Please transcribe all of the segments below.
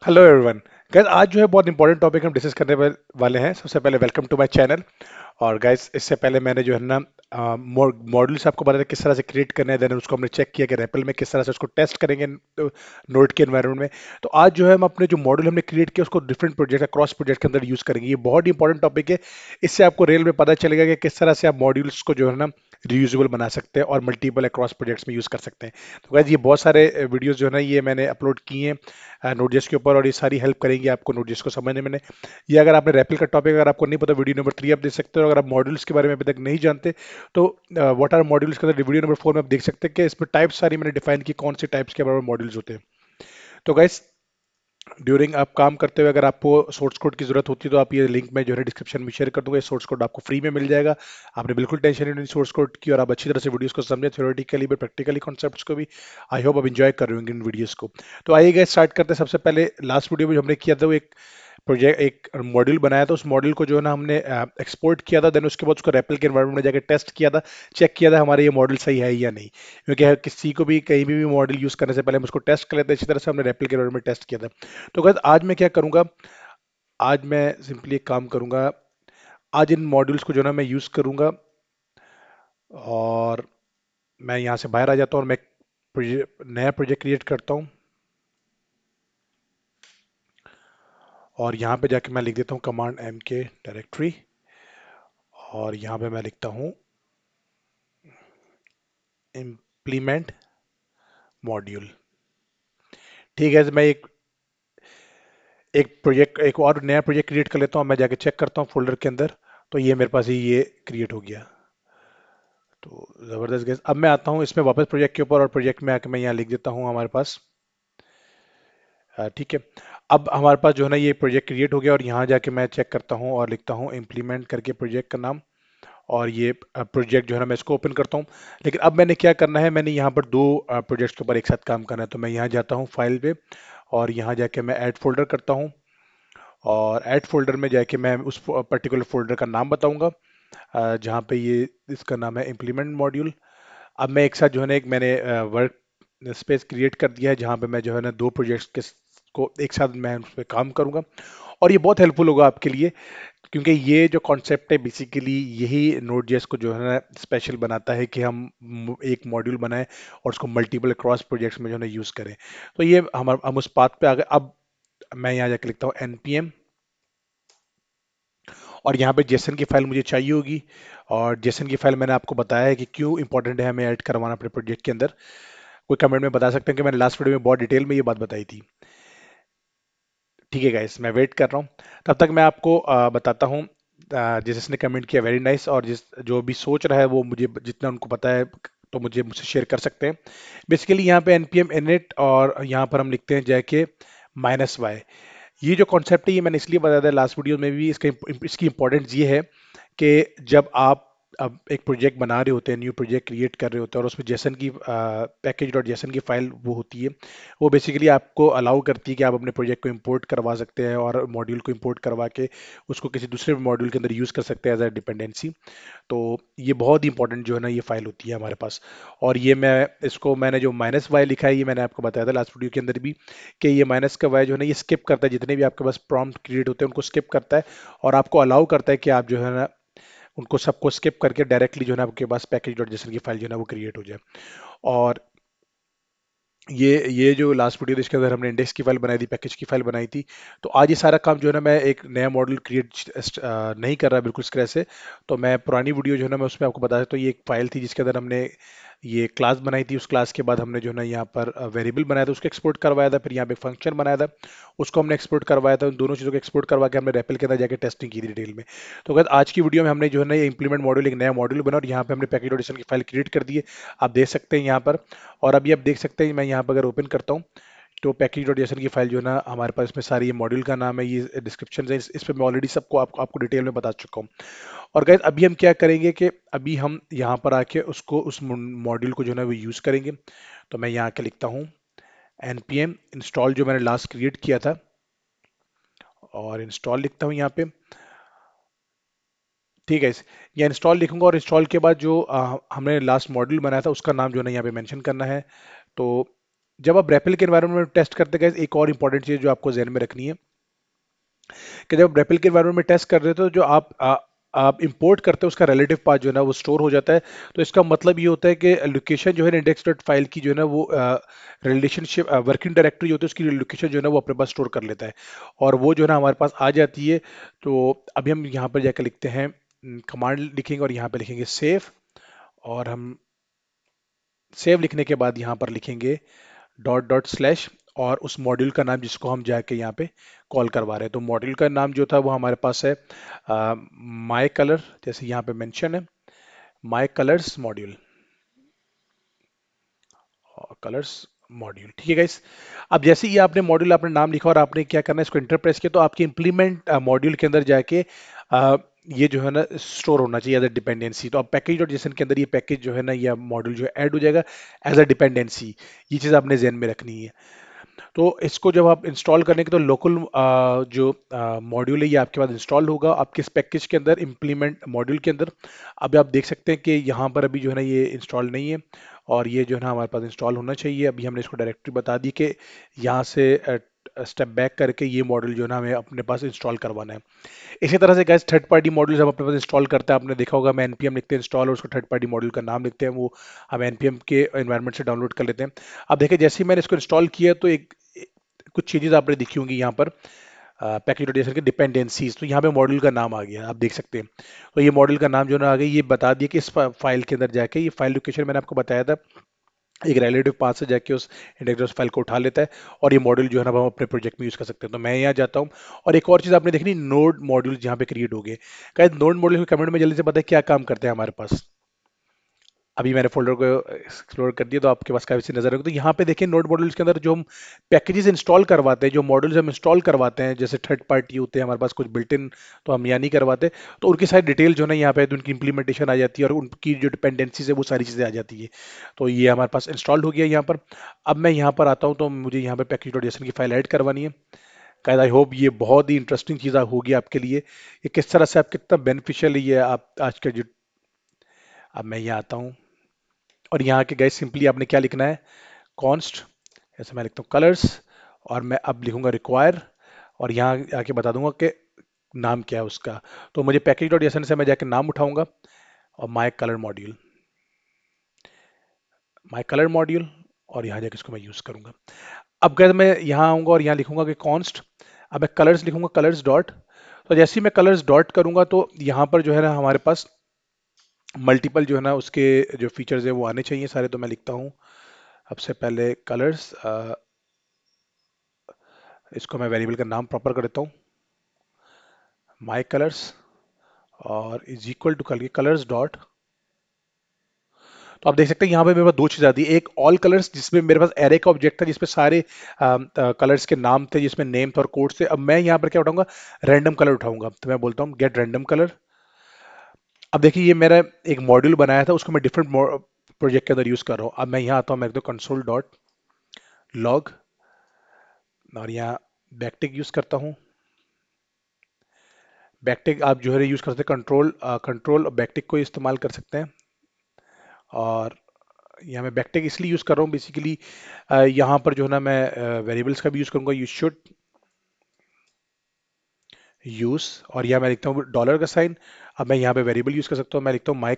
Hello everyone. Guys आज जो है बहुत इंपॉर्टेंट टॉपिक हम डिस्कस करने वाले हैं। सबसे पहले वेलकम टू माय चैनल। और गाइस इससे पहले मैंने जो है ना मॉड्यूल्स आपको बताया था किस तरह से क्रिएट करने हैं। देन उसको हमने चेक किया कि रेपल में किस तरह से उसको टेस्ट करेंगे नोड के एनवायरनमेंट में। तो आज जो है हम अपने जो मॉड्यूल हमने क्रिएट किया उसको डिफरेंट प्रोजेक्ट क्रॉस प्रोजेक्ट के अंदर यूज करेंगे। ये बहुत इंपॉर्टेंट टॉपिक है। इससे आपको रियल में पता चलेगा कि किस तरह से आप मॉड्यूल्स को जो है ना रियूजेबल बना सकते हैं और मल्टीपल अक्रॉस प्रोजेक्ट्स में यूज कर सकते हैं। तो गाइस ये बहुत सारे वीडियोस जो है ना ये मैंने अपलोड किए हैं नोटजेस के ऊपर, और ये सारी हेल्प करेंगी आपको नोटजेस को समझने में। ये अगर आपने रैपल का टॉपिक अगर आपको नहीं पता, वीडियो नंबर 3 आप देख सकते हो। अगर आप मॉड्यूल्स के बारे में अभी तक नहीं जानते तो व्हाट आर मॉड्यूल्स के अंदर वीडियो नंबर 4 में आप देख सकते हैं कि इसमें टाइप्स सारी मैंने डिफाइन की कौन से टाइप्स के बारे में मॉड्यूल्स होते हैं। तो गाइस ड्यूरिंग आप काम करते हुए अगर आपको सोर्स कोड की जरूरत होती है तो आप ये लिंक में जो है डिस्क्रिप्शन में शेयर कर दूंगा। ये सोर्स कोड आपको फ्री में मिल जाएगा। आपने बिल्कुल टेंशन नहीं लेनी सोर्स कोड की, और आप अच्छी तरह से वीडियोस को समझे थ्योरेटिकली भी प्रैक्टिकली कॉन्सेप्ट्स को भी। आई होप आप इंजॉय कर रहे होंगे इन वीडियोस को। तो आइए गाइस स्टार्ट करते हैं। सबसे पहले लास्ट वीडियो में जो हमने किया था वो एक प्रोजेक्ट एक मॉड्यूल बनाया था। उस मॉड्यूल को जो है ना हमने एक्सपोर्ट किया था। देन उसके बाद उसको रेपल के एनवायरनमेंट में जाकर टेस्ट किया था, चेक किया था हमारा ये मॉडल सही है या नहीं। क्योंकि किसी को भी कहीं भी मॉडल यूज करने से पहले हम उसको टेस्ट कर लेते हैं। इसी तरह से हमने रेपल के एनवायरनमेंट में टेस्ट किया था। तो गाइस आज मैं क्या करूंगा, आज मैं सिंपली एक काम करूंगा। आज इन मॉड्यूल्स को जो है ना मैं यूज करूंगा, और मैं यहाँ से बाहर आ जाता हूँ और मैं नया प्रोजेक्ट क्रिएट करता हूँ। और यहाँ पे जाके मैं लिख देता हूँ कमांड एम के डायरेक्टरी, और यहाँ पे मैं लिखता हूँ इम्प्लीमेंट मॉड्यूल। ठीक है, तो मैं एक और नया प्रोजेक्ट क्रिएट कर लेता हूँ। मैं जाके चेक करता हूँ फोल्डर के अंदर। तो ये मेरे पास ही ये क्रिएट हो गया। तो जबरदस्त गैस। अब मैं आता हूँ इसमें वापस प्रोजेक्ट के ऊपर, और प्रोजेक्ट में आके मैं यहाँ लिख देता हूँ हमारे पास। ठीक है। अब हमारे पास जो है ना ये प्रोजेक्ट क्रिएट हो गया, और यहाँ जाके मैं चेक करता हूँ और लिखता हूँ इम्प्लीमेंट करके प्रोजेक्ट का नाम। और ये प्रोजेक्ट जो है ना मैं इसको ओपन करता हूँ। लेकिन अब मैंने क्या करना है, मैंने यहाँ पर दो प्रोजेक्ट्स के ऊपर एक साथ काम करना है। तो मैं यहाँ जाता हूँ फाइल पे, और यहाँ जाके मैं ऐड फोल्डर करता हूँ। और ऐड फोल्डर में जाके मैं उस पर्टिकुलर फोल्डर का नाम बताऊंगा, जहाँ पे ये इसका नाम है इम्प्लीमेंट मॉड्यूल। अब मैं एक साथ जो है ना एक मैंने वर्क स्पेस क्रिएट कर दिया है, जहाँ पे मैं जो है ना दो प्रोजेक्ट्स के को एक साथ मैं उस पर काम करूंगा। और ये बहुत हेल्पफुल होगा आपके लिए, क्योंकि ये जो कॉन्सेप्ट है बेसिकली यही नोड जेएस को जो है ना स्पेशल बनाता है कि हम एक मॉड्यूल बनाएं और उसको मल्टीपल क्रॉस प्रोजेक्ट्स में जो है ना यूज करें। तो ये हम उस पाथ पे आ गए। अब मैं यहाँ जाकर लिखता हूँ npm, और यहाँ पे जेसन की फाइल मुझे चाहिए होगी। और जेसन की फाइल मैंने आपको बताया है कि क्यों इंपॉर्टेंट है हमें ऐड करवाना अपने प्रोजेक्ट के अंदर। कोई कमेंट में बता सकते हैं कि मैंने लास्ट वीडियो में बहुत डिटेल में ये बात बताई थी। ठीक है गाइस, मैं वेट कर रहा हूँ। तब तक मैं आपको बताता हूँ। जिसने कमेंट किया वेरी नाइस, और जिस जो भी सोच रहा है वो मुझे जितना उनको पता है तो मुझे मुझसे शेयर कर सकते हैं। बेसिकली यहाँ पे npm init, और यहाँ पर हम लिखते हैं जाके -y। ये जो कॉन्सेप्ट है ये मैंने इसलिए बताया था लास्ट वीडियो में भी। इसकी इंपॉर्टेंस ये है कि जब आप अब एक प्रोजेक्ट बना रहे होते हैं, न्यू प्रोजेक्ट क्रिएट कर रहे होते हैं, और उसमें जेसन की पैकेज डॉट जेसन की फाइल वो होती है। वो बेसिकली आपको अलाउ करती है कि आप अपने प्रोजेक्ट को इंपोर्ट करवा सकते हैं, और मॉड्यूल को इंपोर्ट करवा के उसको किसी दूसरे मॉड्यूल के अंदर यूज कर सकते हैं एज अ डिपेंडेंसी। तो ये बहुत ही इंपॉर्टेंट जो है ना ये फाइल होती है हमारे पास। और ये मैंने जो -y लिखा है ये मैंने आपको बताया था लास्ट वीडियो के अंदर भी, कि ये माइनस का वाई जो है ना ये स्किप करता है जितने भी आपके पास प्रॉम्प्ट क्रिएट होते हैं उनको स्किप करता है, और आपको अलाउ करता है कि आप जो है ना उनको सबको स्किप करके डायरेक्टली जो है ना आपके पास पैकेज डॉट जेसन की फाइल जो है ना वो क्रिएट हो जाए। और ये जो लास्ट वीडियो इसके अंदर हमने इंडेक्स की फाइल बनाई थी, पैकेज की फाइल बनाई थी। तो आज ये सारा काम जो है ना मैं एक नया मॉडल क्रिएट नहीं कर रहा बिल्कुल स्क्रैच से। तो मैं पुरानी वीडियो जो है ना मैं उसमें आपको बता देता हूँ। ये एक फाइल थी जिसके अंदर हमने ये क्लास बनाई थी। उस क्लास के बाद हमने जो है ना यहाँ पर वेरिएबल बनाया था, उसको एक्सपोर्ट करवाया था। फिर यहाँ पे फंक्शन बनाया था, उसको हमने एक्सपोर्ट करवाया था। उन दोनों चीज़ों को एक्सपोर्ट करवा के हमने रेपल के अंदर जाके टेस्टिंग की थी डिटेल में। तो अगर आज की वीडियो में हमने जो है ना ये इंप्लीमेंट मॉड्यूल एक नया मॉड्यूल बना, और यहाँ पे हमने पैकेज डॉट की फाइल क्रिएट कर दी है। आप देख सकते हैं यहाँ पर। और अभी आप देख सकते हैं मैं यहाँ पर अगर ओपन करता हूँ तो पैकेज डॉट जेसन की फाइल जो है ना हमारे पास इसमें सारी ये मॉड्यूल का नाम है, ये डिस्क्रिप्शन है। इस पे मैं ऑलरेडी सबको आपको डिटेल में बता चुका हूँ। और गाइस अभी हम क्या करेंगे कि अभी हम यहाँ पर आके उसको उस मॉड्यूल को जो है ना वो यूज़ करेंगे। तो मैं यहाँ आके लिखता हूँ npm इंस्टॉल जो मैंने लास्ट क्रिएट किया था, और इंस्टॉल लिखता हूँ यहाँ पे। ठीक है, ये इंस्टॉल लिखूंगा, और इंस्टॉल के बाद जो हमने लास्ट मॉड्यूल बनाया था उसका नाम जो है ना यहाँ पे मेंशन करना है। तो जब आप रेपल के एनवायरनमेंट में टेस्ट करते गए, एक और इंपॉर्टेंट चीज जो आपको ध्यान में रखनी है कि जब रेपल के एनवायरनमेंट में टेस्ट कर रहे हो तो जो आप इंपोर्ट करते हो उसका रिलेटिव पाथ जो है ना वो स्टोर हो जाता है। तो इसका मतलब ये होता है कि लोकेशन जो है इंडेक्स डॉट फाइल की जो है ना वो रिलेशनशिप वर्किंग डायरेक्टरी होती है, उसकी लोकेशन जो है ना वो अपने पास स्टोर कर लेता है और वो जो है ना हमारे पास आ जाती है। तो अभी हम यहाँ पर जाकर लिखते हैं, कमांड लिखेंगे और यहाँ पे लिखेंगे सेव, और हम सेव लिखने के बाद यहाँ पर लिखेंगे डॉट डॉट स्लैश और उस मॉड्यूल का नाम जिसको हम जाके यहाँ पे कॉल करवा रहे हैं। तो मॉड्यूल का नाम जो था वो हमारे पास है माई कलर, जैसे यहाँ पे मेंशन है माई कलर्स मॉड्यूल, कलर्स मॉड्यूल। ठीक है गाइस। अब जैसे ही आपने मॉड्यूल आपने नाम लिखा और आपने क्या करना है इसको इंटर प्रेस किया, तो आपके इंप्लीमेंट मॉड्यूल के अंदर जाके ये जो है ना स्टोर होना चाहिए एज अ डिपेंडेंसी। तो अब पैकेज डॉट जेसन के अंदर ये पैकेज जो है ना या मॉड्यूल जो है ऐड हो जाएगा एज अ डिपेंडेंसी। ये चीज़ आपने ध्यान में रखनी है। तो इसको जब आप इंस्टॉल करने के तो लोकल जो मॉड्यूल है ये आपके पास इंस्टॉल होगा आपके इस पैकेज के अंदर इंप्लीमेंट मॉड्यूल के अंदर। अब आप देख सकते हैं कि यहाँ पर अभी जो है ना ये इंस्टॉल नहीं है और ये जो है ना हमारे पास इंस्टॉल होना चाहिए। अभी हमने इसको डायरेक्टरी बता दी कि यहाँ से स्टेप बैक करके ये मॉड्यूल जो है ना हमें अपने पास इंस्टॉल करवाना है। इसी तरह से गैस थर्ड पार्टी मॉड्यूल्स हम अपने पास इंस्टॉल करते हैं, आपने देखा होगा हम एनपीएम लिखते हैं इंस्टॉल और उसको थर्ड पार्टी मॉड्यूल का नाम लिखते हैं, वो हम एनपीएम के एनवायरनमेंट से डाउनलोड कर लेते हैं। अब देखिए जैसे ही मैंने इसको इंस्टॉल किया तो कुछ चीजें आपने दिखी होंगी यहाँ पर पैकेज रोटेशन के डिपेंडेंसीज। तो यहाँ पे मॉड्यूल का नाम आ गया, आप देख सकते हैं। तो ये मॉड्यूल का नाम जो ना आ गया, ये बता दिया कि इस फाइल के अंदर जाके ये फाइल लोकेशन मैंने आपको बताया था, एक रिलेटिव पाथ से जाके उस इंडेक्स फाइल को उठा लेता है और ये मॉड्यूल जो है ना वो हम अपने प्रोजेक्ट में यूज कर सकते हैं। तो मैं यहाँ जाता हूँ और एक और चीज़ आपने देखनी, नोड मॉड्यूल जहाँ पे क्रिएट हो गए। नोड मॉड्यूल के कमेंट में जल्दी से पता है क्या काम करते हैं हमारे पास। अभी मैंने फोल्डर को एक्सप्लोर कर दिया तो आपके पास काफी सी नजर रखो। तो यहाँ पे देखिए नोड मॉड्यूल्स के अंदर जो हम पैकेजेस इंस्टॉल करवाते हैं, जो मॉड्यूल्स हम इंस्टॉल करवाते हैं, जैसे थर्ड पार्टी होते हैं हमारे पास कुछ बिल्ट इन, तो हम यहाँ नहीं करवाते, तो उनकी सारी डिटेल जो है ना यहाँ पे उनकी इंप्लीमेंटेशन आ जाती है और उनकी जो डिपेंडेंसीज है वो सारी चीज़ें आ जाती है। तो ये हमारे पास इंस्टॉल हो गया यहाँ पर। अब मैं यहाँ पर आता हूँ तो मुझे यहाँ पे पैकेज डॉट जेसन की फाइल ऐड करवानी है। गाइस आई होप ये बहुत ही इंटरेस्टिंग चीज़ होगी आपके लिए, ये किस तरह से आप कितना बेनिफिशियल ये आप आज का जो। अब मैं यहाँ आता हूँ और यहाँ के गाइस सिंपली आपने क्या लिखना है, कॉन्स्ट, ऐसे मैं लिखता हूँ कलर्स, और मैं अब लिखूंगा रिक्वायर और यहाँ आके बता दूंगा कि नाम क्या है उसका। तो मुझे पैकेज डॉट एसन से मैं जाके नाम उठाऊंगा और माई कलर मॉड्यूल, और यहाँ जाके इसको मैं यूज करूंगा। अब अगर मैं यहाँ आऊंगा और यहाँ लिखूंगा कि कॉन्स्ट, अब मैं कलर्स लिखूंगा कलर्स डॉट। तो जैसे ही मैं कलर्स डॉट करूंगा तो यहाँ पर जो है ना हमारे पास मल्टीपल जो है ना उसके जो फीचर्स है वो आने चाहिए सारे। तो मैं लिखता हूँ सबसे पहले कलर्स, इसको मैं वेरिएबल का नाम प्रॉपर कर देता हूँ माई कलर्स, और इज इक्वल टू करके कलर्स डॉट। तो आप देख सकते हैं यहाँ पे मेरे पास दो चीज़ आती है, एक ऑल कलर्स जिसमें मेरे पास एरे का ऑब्जेक्ट था जिसमें सारे कलर्स के नाम थे, जिसमें नेम था और कोड थे। अब मैं यहाँ पर क्या उठाऊंगा, रैंडम कलर उठाऊंगा। तो मैं बोलता हूँ गेट रैंडम कलर। अब देखिए ये मेरा एक मॉड्यूल बनाया था उसको मैं डिफरेंट प्रोजेक्ट के अंदर यूज कर रहा हूँ। अब मैं यहाँ आता हूँ, मैं एकदम कंसोल डॉट लॉग और यहाँ बैकटिक यूज करता हूँ। बैकटिक आप जो है यूज कर सकते हैं, कंट्रोल बैकटिक को इस्तेमाल कर सकते हैं। और यहाँ मैं बैकटिक इसलिए यूज कर रहा हूँ बेसिकली, यहाँ पर जो है ना मैं वेरिएबल्स का भी यूज करूंगा, यू शुड यूज, और यहाँ मैं लिखता हूँ डॉलर का साइन। अब मैं यहाँ पे वेरिएबल यूज कर सकता हूँ, मैं लिखता हूँ माई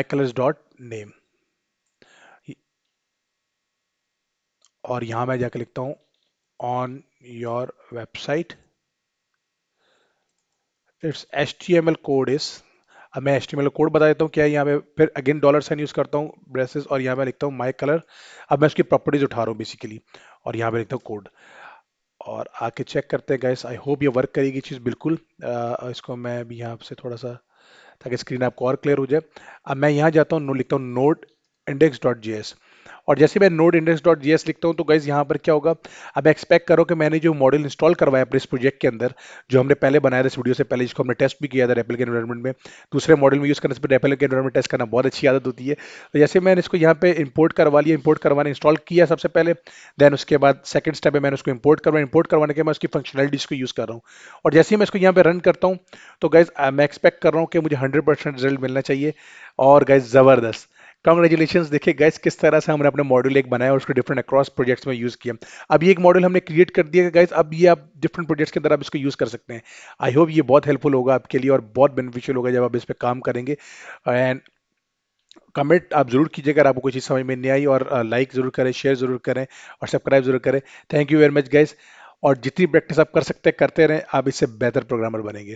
कलर्स डॉट नेम, और यहाँ मैं जाकर लिखता हूँ on your website it's HTML code is. अब मैं HTML कोड बता देता हूँ क्या है यहाँ पे, फिर अगेन डॉलर साइन यूज करता हूँ ब्रेसेस, और यहाँ मैं लिखता हूँ माई कलर। अब मैं उसकी प्रॉपर्टीज उठा रहा हूँ बेसिकली, और यहाँ पे लिखता हूँ कोड, और आके चेक करते हैं गाइस। आई होप ये वर्क करेगी चीज़ बिल्कुल। इसको मैं भी यहाँ से थोड़ा सा, ताकि स्क्रीन आपको और क्लियर हो जाए। अब मैं यहाँ जाता हूँ, लिखता हूँ node index dot G S, और जैसे मैं node index dot G S लिखता हूँ तो गाइज यहाँ पर क्या होगा, अब एक्सपेक्ट करो कि मैंने जो मॉडल इंस्टॉल करवाया अपने इस प्रोजेक्ट के अंदर, जो हमने पहले बनाया था इस वीडियो से पहले, जिसको हमने टेस्ट भी किया था रेपल के एनवायरनमेंट में, दूसरे मॉडल में यूज करने से रेपल के एनवायरनमेंट टेस्ट करना बहुत अच्छी आदत होती है। तो जैसे मैंने इसको यहाँ पे इंपोर्ट करवा लिया, इंपोर्ट करवाने इंस्टॉल किया सबसे पहले, देन उसके बाद सेकंड स्टेप में मैंने उसको इंपोर्ट करवाने के मैं उसकी फंक्शनलिटीज को यूज कर रहा हूँ। और जैसे ही मैं इसको यहाँ पे रन करता हूँ तो गाइज मैं एक्सपेक्ट कर रहा हूँ कि मुझे 100% रिजल्ट मिलना चाहिए। और गाइज जबरदस्त कॉन्ग्रेचुलेशंस। देखिए गाइस किस तरह से हमने अपने मॉड्यूल एक बनाया और उसको डिफरेंट अक्रॉस प्रोजेक्ट्स में यूज किया। अब ये एक मॉड्यूल हमने क्रिएट कर दिया गाइस, अब ये आप डिफरेंट प्रोजेक्ट्स के अंदर आप इसको यूज कर सकते हैं। आई होप ये बहुत हेल्पफुल होगा आपके लिए और बहुत बेनिफिशियल होगा जब आप इस पे काम करेंगे। एंड कमेंट आप जरूर कीजिएगा अगर आपको कोई चीज़ समझ में नहीं आई, और लाइक जरूर करें, शेयर जरूर करें और सब्सक्राइब जरूर करें। Thank you very much guys. और जितनी प्रैक्टिस आप कर सकते हैं करते रहें, आप इससे बेहतर प्रोग्रामर बनेंगे।